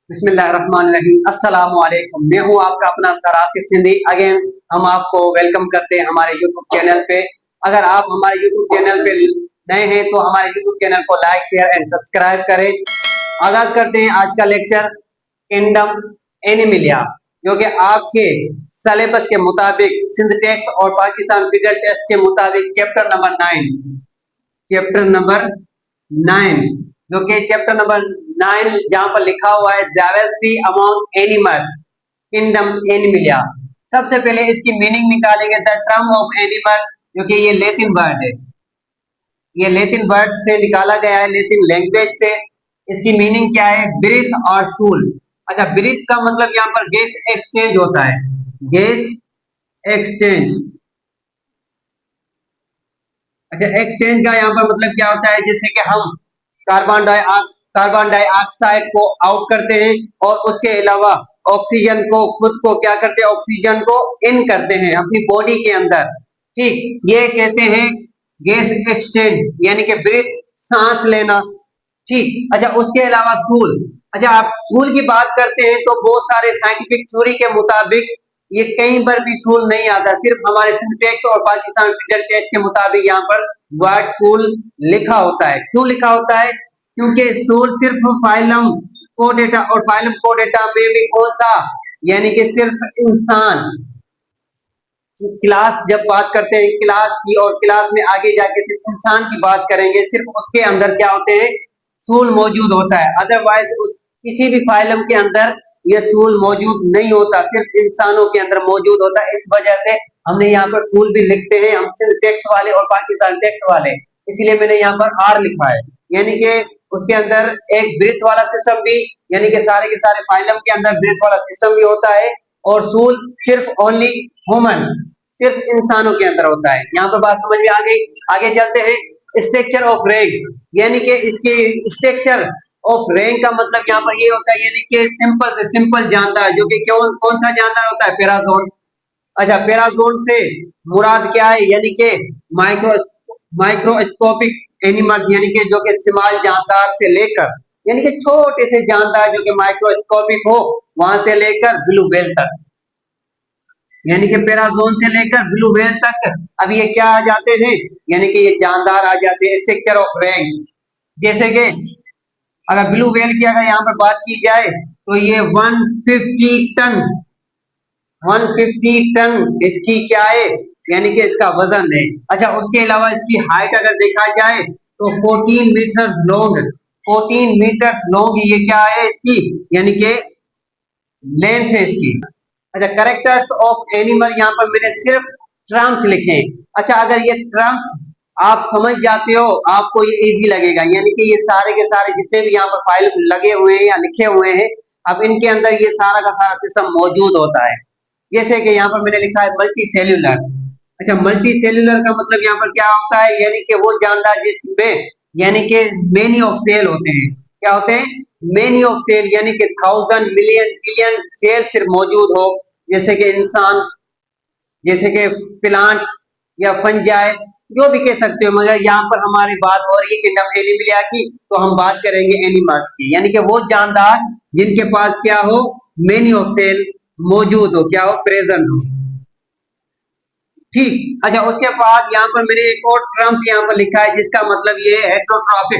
बिस्मिल्लाहिर्रहमानिर्रहीम। अस्सलाम वालेकुम। मैं हूँ आपका अपना सर आसिफ सिंधी। अगेन हम आपको वेलकम करते हैं हमारे यूट्यूब चैनल पे। अगर आप हमारे यूट्यूब चैनल पे नए हैं तो हमारे यूट्यूब चैनल को लाइक शेयर एंड सब्सक्राइब करें। आगाज करते हैं आज का लेक्चर किंगडम एनिमिलिया, जो कि आपके सिलेबस के मुताबिक सिंथेटिक्स और पाकिस्तान फिगर टेस्ट के मुताबिक चैप्टर नंबर 9 जो कि चैप्टर नंबर 9 जहां पर लिखा हुआ है diversity among animals kingdom Animalia. सबसे पहले इसकी मीनिंग निकालेंगे। द टर्म ऑफ एनिमल, जो कि ये लैटिन वर्ड है, ये लैटिन वर्ड से निकाला गया है, लैटिन लैंग्वेज से। इसकी मीनिंग क्या है? ब्रीथ और सूल। अच्छा, ब्रीथ का मतलब यहाँ पर गैस एक्सचेंज होता है, गैस एक्सचेंज। अच्छा, एक्सचेंज का यहाँ पर मतलब क्या होता है? जैसे कि हम कार्बन डाइऑक्साइड को आउट करते हैं और उसके अलावा ऑक्सीजन को खुद को क्या करते हैं? ऑक्सीजन को इन करते हैं अपनी बॉडी के अंदर। ठीक, ये कहते हैं गैस एक्सचेंज, यानी कि ब्रीथ, सांस लेना। ठीक, अच्छा उसके अलावा सूल। अच्छा, आप सूल की बात करते हैं तो बहुत सारे साइंटिफिक थ्योरी के मुताबिक ये कहीं पर भी सूल नहीं आता, सिर्फ हमारे सिंटेक्स और पाकिस्तान फिगर टेस्ट के मुताबिक यहाँ पर वर्ड सूल लिखा होता है। क्यों लिखा होता है? क्योंकि सूल सिर्फ फाइलम कोडेटा, और फाइलम कोडेटा में भी कौन सा, यानी कि सिर्फ इंसान। क्लास जब बात करते हैं क्लास की, और क्लास में आगे जाके सिर्फ इंसान की बात करेंगे, सिर्फ उसके अंदर क्या होते हैं? सूल मौजूद होता है। अदरवाइज उस किसी भी फाइलम के अंदर ये सूल मौजूद नहीं होता, सिर्फ इंसानों के अंदर मौजूद होता है। इस वजह से हमने यहाँ पर सूल भी लिखते हैं, हम सिर्फ टेक्स्ट वाले और पाकिस्तान टेक्स्ट वाले, इसलिए मैंने यहाँ पर आर लिखा है। यानी कि उसके अंदर एक ब्रीथ वाला सिस्टम भी, यानी कि सारे के सारे फाइलम के अंदर ब्रीथ वाला सिस्टम भी होता है, और सूल सिर्फ ओनली ह्यूमंस, सिर्फ इंसानों के अंदर होता है। यहाँ पर बात समझ में आ गई। आगे चलते हैं। स्ट्रक्चर ऑफ रैंक, यानी कि इसके स्ट्रक्चर ऑफ रैंक का मतलब यहाँ पर ये होता है, यानी कि सिंपल से सिंपल जानदार, जो कि कौन सा जानदार होता है? पैराजोन। अच्छा, पैराजोन से मुराद क्या है? यानी कि माइक्रो माइक्रोस्कोपिक एनिमल्स, यानी कि जो कि स्मॉल जानदार से लेकर, यानी कि छोटे से जानदार जो कि माइक्रोस्कोपिक हो, वहां से लेकर ब्लू व्हेल तक, यानी कि पैराजोन से लेकर ब्लू व्हेल तक। अब ये क्या आ जाते हैं? यानी कि ये जानदार आ जाते हैं। स्ट्रक्चर ऑफ रैंक, जैसे कि अगर ब्लू व्हेल की अगर यहाँ पर बात की जाए तो ये 150 टन इसकी क्या है? यानी कि इसका वजन है। अच्छा, उसके अलावा इसकी हाइट अगर देखा जाए तो 14 मीटर लॉन्ग, 14 मीटर लॉन्ग ये क्या है इसकी, यानी कि लेंथ है इसकी। अच्छा, करेक्टर्स ऑफ एनिमल, यहाँ पर मैंने सिर्फ टर्म्स लिखे। अच्छा, अगर ये टर्म्स आप समझ जाते हो, आपको ये इजी लगेगा। यानी कि ये सारे के सारे जितने भी यहाँ पर फाइल लगे हुए हैं या लिखे हुए हैं, अब इनके अंदर ये सारा का सारा सिस्टम मौजूद होता है। जैसे कि यहाँ पर मैंने लिखा है मल्टी सेल्यूलर। अच्छा, मल्टी सेल्यूलर का मतलब यहाँ पर क्या होता है? यानी कि वो जानदार जिसमें, यानी कि मेनी ऑफ सेल होते हैं। क्या होते हैं? मेनी ऑफ सेल, यानी कि 1000 मिलियन बिलियन सेल सिर्फ मौजूद हो, जैसे कि इंसान, जैसे कि प्लांट या फंजाई, जो भी कह सकते हो। मगर यहाँ पर हमारी बात हो रही है किंगडम एनिमिलिया की, तो हम बात करेंगे एनिमल्स की, यानी कि वो जानदार जिनके पास क्या हो? मेनी ऑफ सेल मौजूद हो, क्या हो? प्रेजेंट हो। ठीक, अच्छा उसके बाद यहाँ पर मैंने एक और टर्म्स यहाँ पर लिखा है, जिसका मतलब ये है हेटरोट्रॉपिक।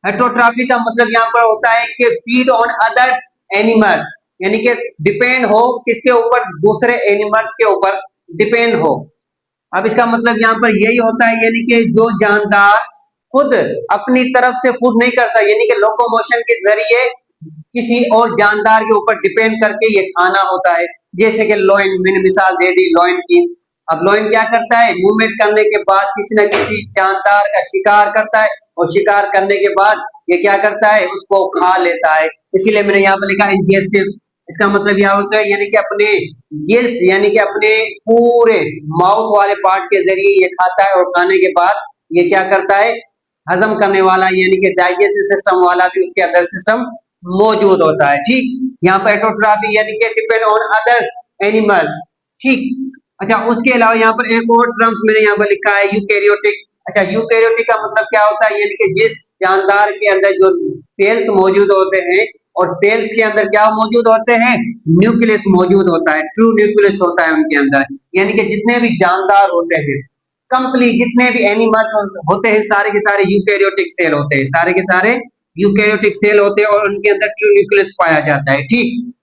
हेटरोट्रॉपिक का मतलब यहाँ पर होता है कि फीड ऑन अदर एनिमल्स, यानी कि डिपेंड हो किसके ऊपर? दूसरे एनिमल्स के ऊपर डिपेंड हो। अब इसका मतलब यहाँ पर यही होता है, यानी कि जो जानदार खुद अपनी तरफ से फूड नहीं करता, यानी कि लोकोमोशन के जरिए किसी और जानदार के ऊपर डिपेंड करके ये खाना होता है। जैसे कि लॉयन, मैंने मिसाल दे दी लॉयन की। अब लॉयन क्या करता है? मूवमेंट करने के बाद किसी न किसी जानदार का शिकार करता है, और शिकार करने के बाद ये क्या करता है? उसको खा लेता है। इसीलिए मैंने यहाँ पर लिखा इंजेस्टिव। इसका मतलब यह होता है, यानी कि अपने गिल्स, यानी कि अपने पूरे माउथ वाले पार्ट के जरिए ये खाता है, और खाने के बाद ये क्या करता है? हजम करने वाला, यानी कि डाइजेस्टिव सिस्टम वाला भी उसके अंदर सिस्टम मौजूद होता है। ठीक, यहाँ पर हेटरोट्रॉफी, यानी कि डिपेंड ऑन अदर एनिमल्स। ठीक, अच्छा उसके अलावा यहाँ पर एक और टर्म्स मैंने यहाँ पर लिखा है यूकैरियोटिक। अच्छा, यूकैरियोटिक का मतलब क्या होता है? यानी कि जिस जानदार के अंदर जो सेल्स मौजूद होते हैं और सेल्स के अंदर क्या मौजूद होते हैं, न्यूक्लियस मौजूद होता है, ट्रू न्यूक्लियस होता है उनके अंदर, यानी कि जितने भी जानदार होते हैं कंप्लीट, जितने भी एनिमल्स होते हैं सारे के सारे यूकैरियोटिक सेल होते हैं, सारे के सारे यूकैरियोटिक सेल होते हैं और उनके अंदर ट्रू न्यूक्लियस पाया जाता है। ठीक,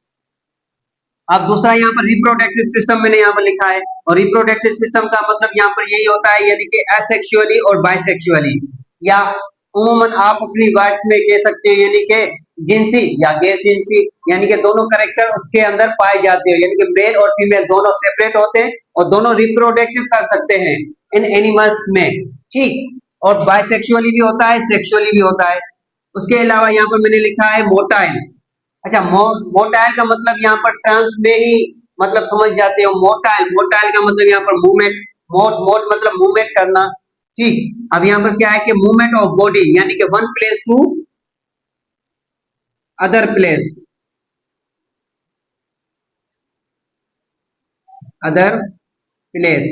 अब दूसरा यहाँ पर रिप्रोडक्टिव सिस्टम मैंने यहाँ पर लिखा है, और रिप्रोडक्टिव सिस्टम का मतलब यहाँ पर यही होता है, यानी कि एसेक्सुअली और बाइसेक्सुअली, या उम्मन आप अपनी वर्ड्स में कह सकते हैं, यानी कि जिनसी या गैर जिनसी, यानी कि दोनों कैरेक्टर उसके अंदर पाए जाते हैं, यानी कि मेल और फीमेल दोनों सेपरेट होते हैं और दोनों रिप्रोडक्टिव कर सकते हैं इन एनिमल्स में। ठीक, और बाइसेक्सुअली भी होता है, सेक्सुअली भी होता है। उसके अलावा यहाँ पर मैंने लिखा है मोटाइल। अच्छा, मोटाइल का मतलब यहाँ पर टर्म्स में ही मतलब समझ जाते हो, मोटाइल, मोटाइल का मतलब यहाँ पर मूवमेंट, मोट मतलब मूवमेंट करना। ठीक, अब यहाँ पर क्या है कि मूवमेंट ऑफ बॉडी, यानी कि one place to other place, other place,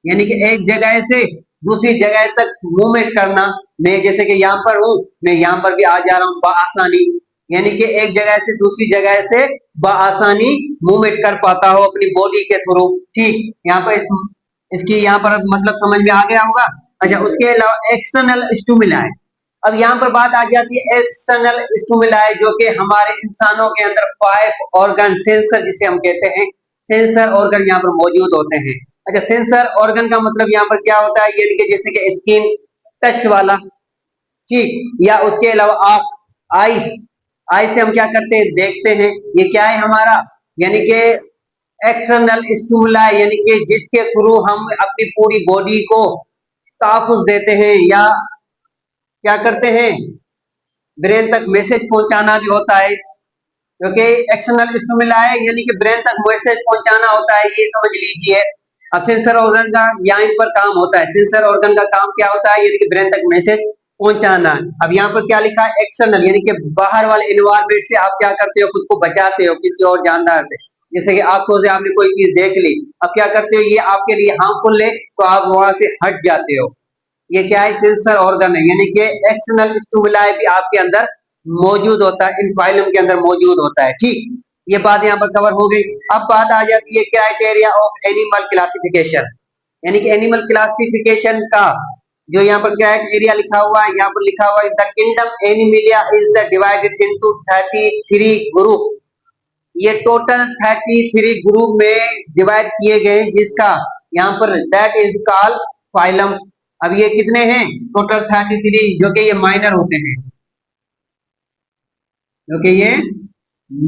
यानी कि एक जगह से दूसरी जगह तक मूवमेंट करना। मैं जैसे कि यहाँ पर हूँ, मैं यहाँ पर भी आ जा रहा हूँ बआसानी, यानी कि एक जगह से दूसरी जगह से बआसानी मूवमेंट कर पाता हो अपनी बॉडी के थ्रू। ठीक, यहाँ पर इसकी यहाँ पर मतलब समझ में आ गया होगा। अच्छा, उसके अलावा एक्सटर्नल स्टिमुलाई, अब यहाँ पर बात आ जाती है एक्सटर्नल स्टिमुलाई, जो कि हमारे इंसानों के अंदर 5 ऑर्गन सेंसर जिसे हम कहते हैं, सेंसर ऑर्गन यहाँ पर मौजूद होते हैं। अच्छा, सेंसर ऑर्गन का मतलब यहाँ पर क्या होता है, यानी कि जैसे कि स्किन टच वाला। ठीक, या उसके अलावा आंख, आइस, आइस से हम क्या करते हैं, देखते हैं, ये क्या है हमारा, यानी कि एक्सटर्नल स्टिमुलाई, यानी कि जिसके थ्रू हम अपनी पूरी बॉडी को तहफ्फुज़ देते हैं या क्या करते हैं, ब्रेन तक मैसेज पहुंचाना भी होता है, क्योंकि एक्सटर्नल स्टिमुलाई यानी कि ब्रेन तक मैसेज पहुंचाना होता है, ये समझ लीजिए। अब सेंसर ऑर्गन का यहाँ पर काम होता है, सेंसर ऑर्गन का काम क्या होता है, यानी कि ब्रेन तक मैसेज पहुंचाना। अब यहाँ पर क्या लिखा है, एक्सटर्नल, यानी कि बाहर वाले एनवायरमेंट से आप क्या करते हो, खुद को बचाते हो किसी और जानदार से। जैसे कि आंखों से आपने कोई चीज देख ली, अब क्या करते हो, ये आपके लिए हार्मफुल है तो आप वहां से हट जाते हो। ये क्या है, सेंसर ऑर्गन है, यानी कि एक्सटर्नल स्टिमुलाई भी आपके अंदर मौजूद होता है, इन फाइलम के अंदर मौजूद होता है। ठीक, ये बात यहाँ पर कवर हो गई। अब बात आ जाती है क्राइटेरिया ऑफ एनिमल क्लासिफिकेशन, यानी कि एनिमल क्लासिफिकेशन का जो यहाँ पर क्या है एरिया लिखा हुआ है, यहाँ पर लिखा हुआ है the kingdom Animalia is the divided into 33 group. ये टोटल 33 ग्रुप में डिवाइड किए गए, जिसका यहाँ पर दैट इज कॉल्ड फाइलम। अब ये कितने हैं, टोटल 33, जो कि ये माइनर होते हैं, जो कि ये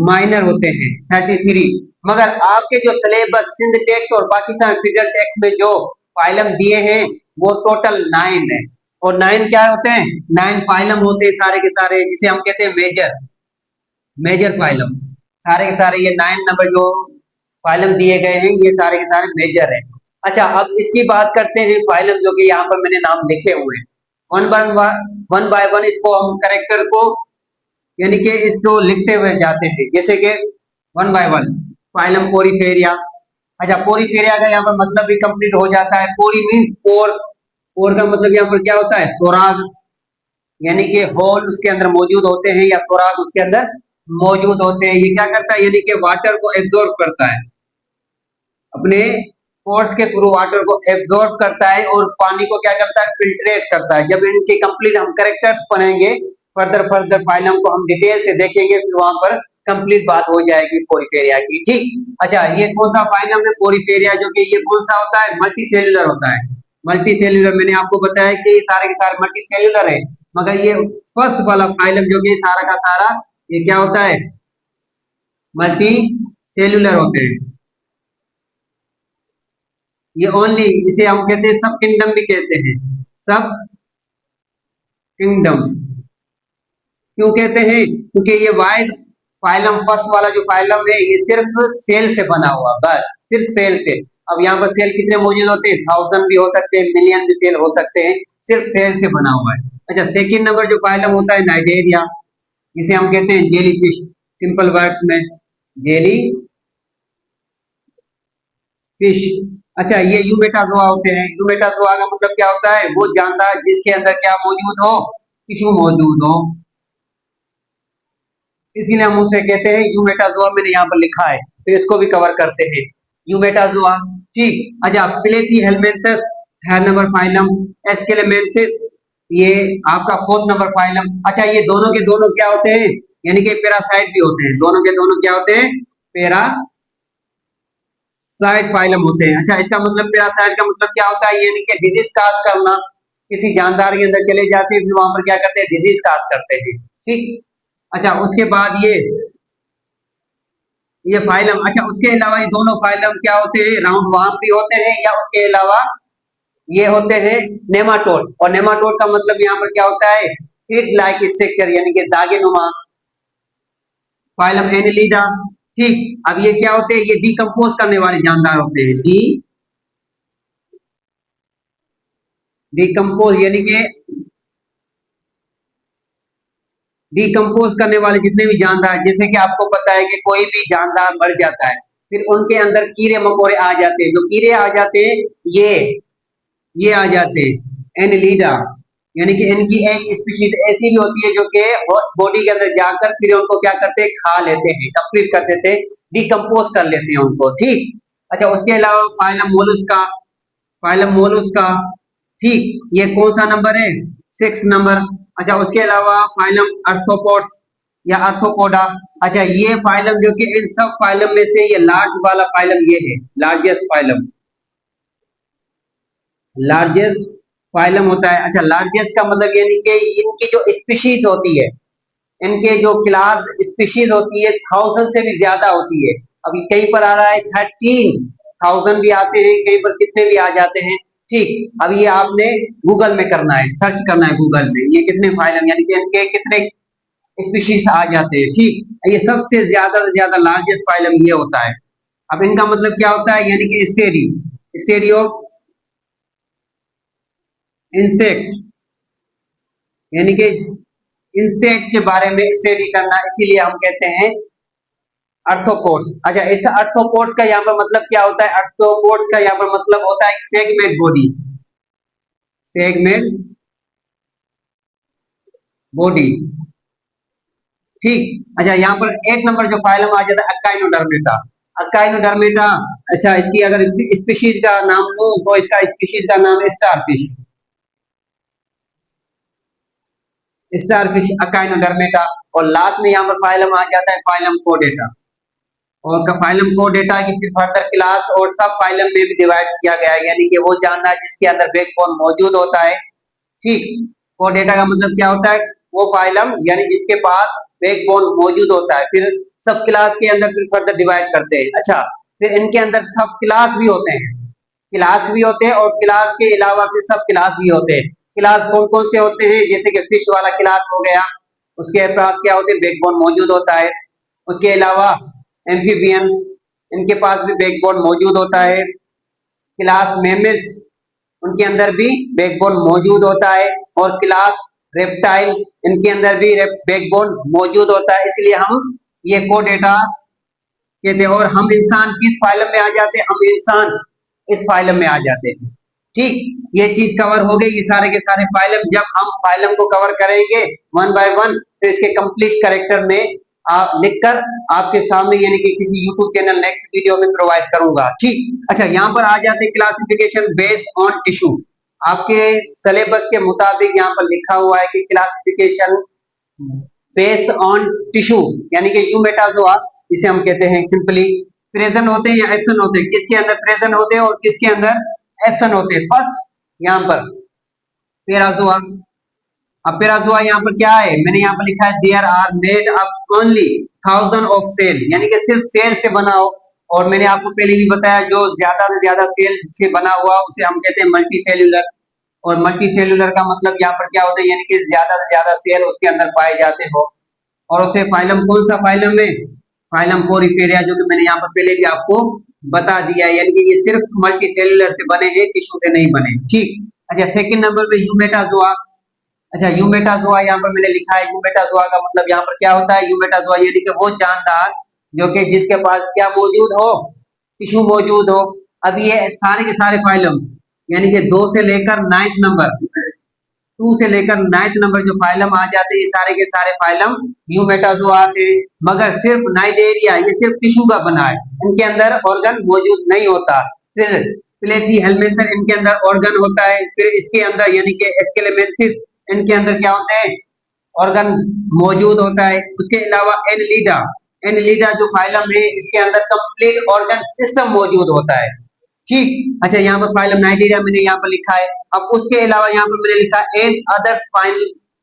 माइनर होते हैं 33। मगर आपके जो सिलेबस सिंध टेक्स और पाकिस्तान फिडरल टेक्स में जो फाइलम दिए हैं वो टोटल 9 है, और 9 क्या होते हैं, 9 फाइलम होते हैं सारे के सारे, जिसे हम कहते हैं मेजर, मेजर फाइलम। सारे के सारे ये 9 नंबर जो फाइलम दिए गए हैं ये सारे के सारे मेजर है। अच्छा, अब इसकी बात करते हैं फाइलम, जो कि यहाँ पर मैंने नाम लिखे हुए हैं। वन बाय वन इसको हम करेक्टर को यानी कि इसको लिखते हुए जाते हैं, जैसे कि वन बाय वन फाइलम पोरीफेरिया। अच्छा, पोरीफेरिया का यहाँ पर मतलब भी कंप्लीट हो जाता है। पोरी मीन्स पोर, पोर का मतलब यहाँ पर क्या होता है, सुराग, यानी कि होल उसके अंदर मौजूद होते हैं या सुराग उसके अंदर मौजूद होते हैं। ये क्या करता है, यानी कि वाटर को एब्जॉर्ब करता है, अपने पोर्स के थ्रू वाटर को एब्जॉर्ब करता है और पानी को क्या करता है, फिल्ट्रेट करता है। जब इनके कंप्लीट हम कैरेक्टर्स पढ़ेंगे, फर्दर फर्दर फाइलम को हम डिटेल से देखेंगे, फिर वहां पर कंप्लीट बात हो जाएगी पोरीफेरिया की। ठीक, अच्छा, ये कौन सा फाइलम है पोरीफेरिया, जो कि ये कौन सा होता है, मल्टी सेल्यूलर होता है। मल्टी सेल्यूलर, मैंने आपको बताया कि सारे के सारे मल्टी सेल्यूलर है, मगर ये फर्स्ट वाला फाइलम जो कि सारा का सारा ये क्या होता है, मल्टी सेल्यूलर होते हैं। ये ओनली, इसे हम कहते हैं सब किंगडम भी कहते हैं, सब किंगडम। क्यों कहते हैं, क्योंकि ये वाइड फाइलम, फर्स्ट वाला जो फाइलम है ये सिर्फ सेल से बना हुआ, बस सिर्फ सेल से। अब यहाँ पर सेल कितने मौजूद होते हैं, 1000 भी हो सकते हैं, मिलियन भी सेल हो सकते हैं, सिर्फ सेल से बना हुआ है। अच्छा, सेकंड नंबर जो फाइलम होता है नाइजेरिया, जिसे हम कहते हैं जेली फिश, सिंपल वर्ड्स में जेली फिश। अच्छा, ये यूमेटाजोआ होते हैं। यूमेटाजोआ का मतलब क्या होता है, वो जानदार जिसके अंदर क्या मौजूद हो, टिश्यू मौजूद हो। इसीलिए हम उसे कहते हैं यूमेटाजोआ, मैंने यहाँ पर लिखा है, फिर इसको भी कवर करते हैं। यूमेटाजोआ, ठीक। अच्छा, प्लेटीहेलमिन्थस है नंबर फाइलम, एस्केलेमेंथिस ये आपका फोर्थ नंबर फाइलम। अच्छा, ये दोनों के दोनों क्या होते हैं, यानी कि पैरासाइट भी होते हैं, दोनों के दोनों क्या होते हैं, पैरासाइट फाइलम होते हैं। अच्छा, इसका मतलब पैरासाइट का मतलब क्या होता है, यानी कि डिजीज काज करना, किसी जानदार के अंदर चले जाते हैं, फिर वहां पर क्या करते हैं, डिजीज काज करते हैं, ठीक। अच्छा, उसके बाद ये फाइलम, अच्छा उसके अलावा ये दोनों फाइलम क्या होते हैं, राउंड वार्म भी होते हैं, या उसके अलावा ये होते हैं नेमाटोड। और नेमाटोड का मतलब यहाँ पर क्या होता है, सीड लाइक स्ट्रक्चर, यानी कि दागे नुमा फाइलम एनिलीडा, ठीक। अब ये क्या होते हैं, ये डिकम्पोज करने वाले जानदार होते हैं, डिकम्पोज यानी कि डिकम्पोज करने वाले जितने भी जानदार, जैसे कि आपको पता है कि कोई भी जानदार मर जाता है, फिर उनके अंदर कीड़े मकोड़े आ जाते हैं, जो कीड़े आ जाते हैं ये आ जाते हैं एनिलीडा, यानी कि इनकी एक स्पीशीज ऐसी भी होती है जो कि होस्ट बॉडी के अंदर जाकर फिर उनको क्या करते हैं, खा लेते हैं, कंप्लीट कर देते हैं, डिकम्पोज कर लेते हैं उनको, ठीक। अच्छा, उसके अलावा फाइलम मोलस्का, ठीक, ये कौन सा नंबर है, 6 नंबर। अच्छा, उसके अलावा फाइलम आर्थ्रोपोड्स या आर्थ्रोपोडा। अच्छा, ये फाइलम जो कि इन सब फाइलम में से ये लार्ज वाला फाइलम ये है, लार्जेस्ट फाइलम, लार्जेस्ट फाइलम होता है। अच्छा, लार्जेस्ट का मतलब यानी कि इनकी जो स्पीशीज होती है, इनके जो क्लास स्पीशीज होती है, 1000 से भी ज्यादा होती है। अभी कहीं पर आ रहा है 13,000 भी आते हैं, कहीं पर कितने भी आ जाते हैं, ठीक। अब ये आपने गूगल में करना है, सर्च करना है गूगल में, ये कितने फाइलम यानी कि इनके कितने स्पीशीज आ जाते हैं, ठीक। ये सबसे ज्यादा से ज्यादा लार्जेस्ट फाइलम ये होता है। अब इनका मतलब क्या होता है, यानी कि स्टेडी ऑफ इंसेक्ट, यानी कि इंसेक्ट के बारे में स्टडी करना, इसीलिए हम कहते हैं आर्थ्रोपोड्स। अच्छा, इस आर्थ्रोपोड्स का यहाँ पर मतलब क्या होता है, आर्थ्रोपोड्स का यहाँ पर मतलब होता है सेगमेंट बॉडी, सेगमेंट बॉडी, ठीक। अच्छा, यहाँ पर 1 नंबर जो फाइलम आ जाता है अकाइनोडर्मेटा, अकाइनोडर्मेटा। अच्छा, इसकी अगर स्पीशीज का नाम लूं तो इसका स्पीशीज का नाम है स्टारफिश, स्टारफिश अकाइनोडर्मेटा। और लास्ट में यहाँ पर फाइलम आ जाता है फाइलम कोडेटा, और फाइलम कोडेटा की फिर फर्दर क्लास और सब फाइलम में भी डिवाइड किया गया है, यानी कि वो जानना जिसके अंदर बैकबोन मौजूद होता है, ठीक। कोडेटा का मतलब क्या होता है, वो फाइलम यानी जिसके पास बैकबोन मौजूद होता है, फिर सब क्लास के अंदर फिर फर्दर डिवाइड करते हैं। अच्छा, फिर इनके अंदर सब क्लास भी होते हैं, क्लास भी होते हैं, और क्लास के अलावा फिर सब क्लास भी होते हैं। क्लास कौन कौन से होते हैं, जैसे कि फिश वाला क्लास हो गया, उसके पास क्या होते हैं, बैकबोन मौजूद होता है। उसके अलावा एम्फीबियन, इनके पास भी बैकबोन मौजूद होता है। क्लास मेमल्स, उनके अंदर भी बैकबोन मौजूद होता है। और क्लास रेप्टाइल, इनके अंदर भी बैकबोन मौजूद होता है। इसलिए हम ये कोडेटा कहते हैं। और हम इंसान किस फाइलम में आ जाते हैं, हम इंसान इस फाइलम में आ जाते हैं, ठीक। ये चीज कवर हो गई, ये सारे के सारे फाइलम। जब हम फाइलम को कवर करेंगे वन बाय वन, तो इसके कंप्लीट कैरेक्टर में आप लिखकर आपके सामने यानी कि किसी यूट्यूब चैनल नेक्स्ट वीडियो में प्रोवाइड करूंगा, ठीक। अच्छा, यहाँ पर आ जाते हैं क्लासिफिकेशन बेस्ड ऑन टिश्यू। आपके सिलेबस के मुताबिक यहाँ पर लिखा हुआ है कि क्लासिफिकेशन बेस्ड ऑन टिश्यू, यानी कि यूमेटाजोआ इसे हम कहते हैं सिंपली। प्रेजेंट होते हैं या एब्सेंट होते हैं, किसके अंदर प्रेजेंट होते हैं और किसके अंदर एब्सेंट होते हैं। फर्स्ट यहाँ पर पेराजोआ। अब पेराजोआ यहाँ पर क्या है, मैंने यहाँ पर लिखा है there are made up only 1000 of cell, यानी कि सिर्फ सेल से बना हो। और मैंने आपको पहले भी बताया जो ज्यादा से ज्यादा सेल से बना हुआ उसे हम कहते हैं मल्टी सेल्यूलर। और मल्टी सेल्यूलर का मतलब यहाँ पर क्या होता है, यानी कि ज्यादा से ज्यादा सेल उसके अंदर पाए जाते हो। और उसे फाइलम कौन सा फाइलम है, फाइलम पोरिफेरिया, जो कि मैंने यहाँ पर पहले भी आपको बता दिया है, यानी कि ये सिर्फ मल्टी सेल्यूलर से बने हैं, टिश्यू से नहीं बने, ठीक। अच्छा, सेकंड नंबर पे यूमेटाजोआ। अच्छा, यूमेटाजोआ यहाँ पर मैंने लिखा है, यूमेटाजोआ का मतलब यहाँ पर क्या होता है, यूमेटाजोआ यानी कि वो जानदार जो कि जिसके पास क्या मौजूद हो, टिश्यू मौजूद हो। अब ये सारे के सारे फाइलम यानी कि 2 से लेकर 9th नंबर 2 से लेकर 9th नंबर जो फाइलम आ जाते हैं, ये सारे के सारे फाइलम यूमेटाजोआ थे। मगर सिर्फ नाइजेरिया ये सिर्फ टिश्यू का बना है, इनके अंदर ऑर्गन मौजूद नहीं होता। फिर प्लेटी हेलमिंथर इनके अंदर ऑर्गन होता है। फिर इसके अंदर यानी कि एस्केलेमेंथिस इनके अंदर क्या होते हैं, ऑर्गन मौजूद होता है। उसके अलावा एनलीडा, एनलीडा जो फाइलम है इसके अंदर कंप्लीट ऑर्गन सिस्टम मौजूद होता है। ठीक, अच्छा यहाँ पर फाइलम नाइजीरिया मैंने यहाँ पर लिखा है। अब उसके अलावा यहाँ पर मैंने लिखा an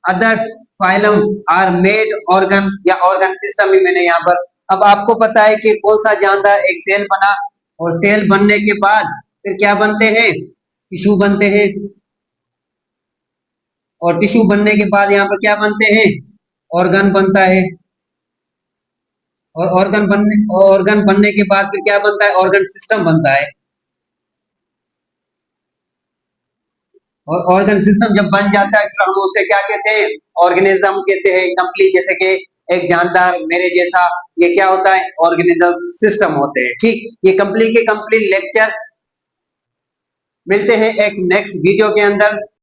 others phylum are made organ या ऑर्गन सिस्टम भी मैंने यहाँ पर। अब आपको पता है कि कौन सा जानदार एक सेल बना, और सेल बनने के बाद फिर क्या बनते हैं, टिश्यू बनते हैं। और टिश्यू बनने के बाद यहाँ पर क्या बनते हैं, ऑर्गन बनता है। और ऑर्गन बनने के बाद फिर क्या बनता है, ऑर्गन सिस्टम बनता है। और ऑर्गन सिस्टम जब बन जाता है तो हम उसे क्या कहते हैं, ऑर्गेनिज्म कहते हैं कंप्लीट। जैसे कि एक जानदार मेरे जैसा, ये क्या होता है, ऑर्गेनिज्म सिस्टम होते हैं। ठीक, ये कंप्लीट के कंप्लीट लेक्चर। मिलते हैं एक नेक्स्ट वीडियो के अंदर।